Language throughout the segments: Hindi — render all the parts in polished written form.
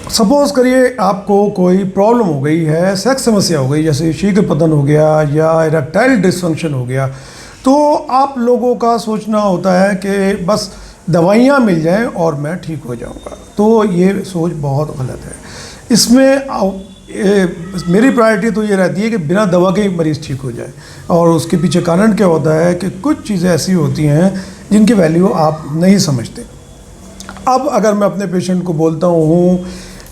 सपोज़ करिए आपको कोई प्रॉब्लम हो गई है, सेक्स समस्या हो गई, जैसे शीघ्र पतन हो गया या इरेक्टाइल डिसफंक्शन हो गया, तो आप लोगों का सोचना होता है कि बस दवाइयाँ मिल जाएं और मैं ठीक हो जाऊंगा। तो ये सोच बहुत गलत है। इसमें मेरी प्रायोरिटी तो ये रहती है कि बिना दवा के ही मरीज़ ठीक हो जाए। और उसके पीछे कारण क्या होता है कि कुछ चीज़ें ऐसी होती हैं जिनकी वैल्यू आप नहीं समझते। अब अगर मैं अपने पेशेंट को बोलता हूँ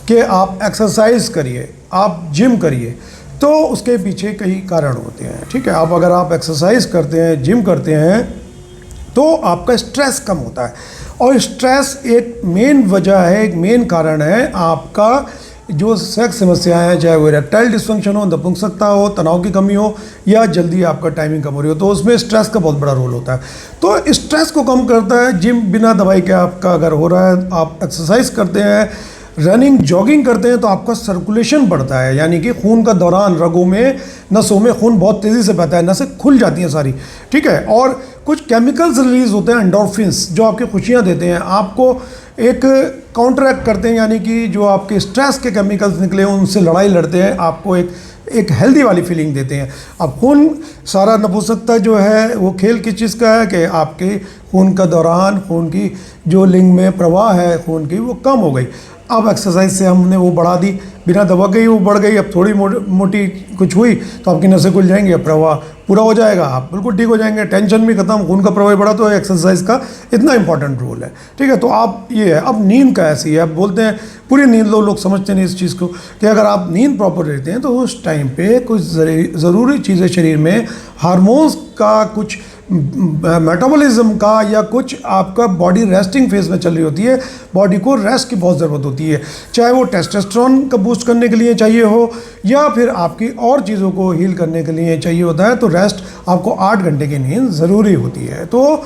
कि आप एक्सरसाइज करिए, आप जिम करिए, तो उसके पीछे कई कारण होते हैं। ठीक है, अगर आप एक्सरसाइज करते हैं, जिम करते हैं, तो आपका स्ट्रेस कम होता है। और स्ट्रेस एक मेन वजह है, एक मेन कारण है आपका जो सेक्स समस्याएं हैं, चाहे वो इरेक्टाइल डिसफंक्शन हो, नपुंसकता हो, तनाव की कमी हो, या जल्दी आपका टाइमिंग कम हो रही हो, तो उसमें स्ट्रेस का बहुत बड़ा रोल होता है। तो स्ट्रेस को कम करता है जिम, बिना दवाई के आपका अगर हो रहा है, आप एक्सरसाइज करते हैं, रनिंग जॉगिंग करते हैं, तो आपका सर्कुलेशन बढ़ता है, यानी कि खून का दौरान, रगों में, नसों में खून बहुत तेज़ी से बहता है, नसें खुल जाती हैं सारी। ठीक है, और कुछ केमिकल्स रिलीज होते हैं, एंडोर्फिन्स, जो आपकी खुशियाँ देते हैं, आपको एक काउंटरैक्ट करते हैं, यानी कि जो आपके स्ट्रेस के केमिकल्स निकले हैं उनसे लड़ाई लड़ते हैं, आपको एक हेल्दी वाली फीलिंग देते हैं। अब खून सारा नपुंसकता जो है वो खेल किस चीज़ का है कि आपके खून का दौरान, खून की जो लिंग में प्रवाह है खून की, वो कम हो गई। अब एक्सरसाइज से हमने वो बढ़ा दी, बिना दवा के ही वो बढ़ गई। अब थोड़ी मोटी कुछ हुई तो आपकी नसें खुल जाएंगी, अब प्रवाह पूरा हो जाएगा, आप बिल्कुल ठीक हो जाएंगे, टेंशन भी खत्म, खून का प्रवाह बढ़ा। तो एक्सरसाइज का इतना इंपॉर्टेंट रोल है। ठीक है, तो आप ये है। अब नींद का ऐसी है, अब बोलते हैं पूरी नींद लो, लोग समझते नहीं इस चीज़ को कि अगर आप नींद प्रॉपर लेते हैं तो उस टाइम पे कुछ ज़रूरी चीज़ें शरीर में, हार्मोन्स का, कुछ मेटाबॉलिज्म का, या कुछ आपका बॉडी रेस्टिंग फेज में चल रही होती है, बॉडी को रेस्ट की बहुत ज़रूरत होती है, चाहे वो टेस्टोस्टेरोन का बूस्ट करने के लिए चाहिए हो या फिर आपकी और चीज़ों को हील करने के लिए चाहिए होता है। तो रेस्ट आपको 8 घंटे की नींद ज़रूरी होती है। तो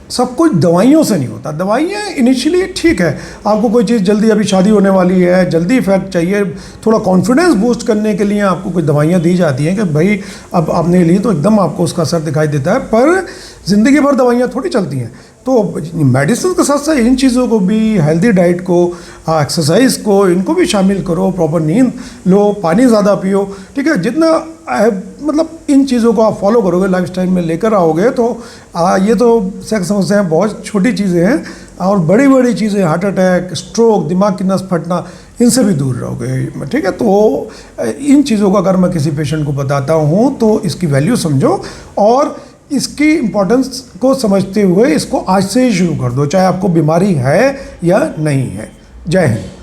सब कुछ दवाइयों से नहीं होता। दवाइयाँ इनिशियली ठीक है, आपको कोई चीज़ जल्दी, अभी शादी होने वाली है, जल्दी इफेक्ट चाहिए, थोड़ा कॉन्फिडेंस बूस्ट करने के लिए आपको कुछ दवाइयाँ दी जाती हैं कि भाई अब आपने ली तो एकदम आपको उसका असर दिखाई देता है, पर ज़िंदगी भर दवाइयाँ थोड़ी चलती हैं। तो मेडिसिन के साथ साथ इन चीज़ों को भी, हेल्दी डाइट को, एक्सरसाइज को, इनको भी शामिल करो, प्रॉपर नींद लो, पानी ज़्यादा पियो। ठीक है, जितना मतलब इन चीज़ों को आप फॉलो करोगे, लाइफस्टाइल में लेकर आओगे, तो ये तो सेक्स समस्याएं बहुत छोटी चीज़ें हैं, और बड़ी बड़ी चीज़ें, हार्ट अटैक, स्ट्रोक, दिमाग की नस फटना, इनसे भी दूर रहोगे। ठीक है, तो इन चीज़ों को अगर मैं किसी पेशेंट को बताता हूँ तो इसकी वैल्यू समझो और इसकी इम्पोर्टेंस को समझते हुए इसको आज से ही शुरू कर दो, चाहे आपको बीमारी है या नहीं है। जय हिंद।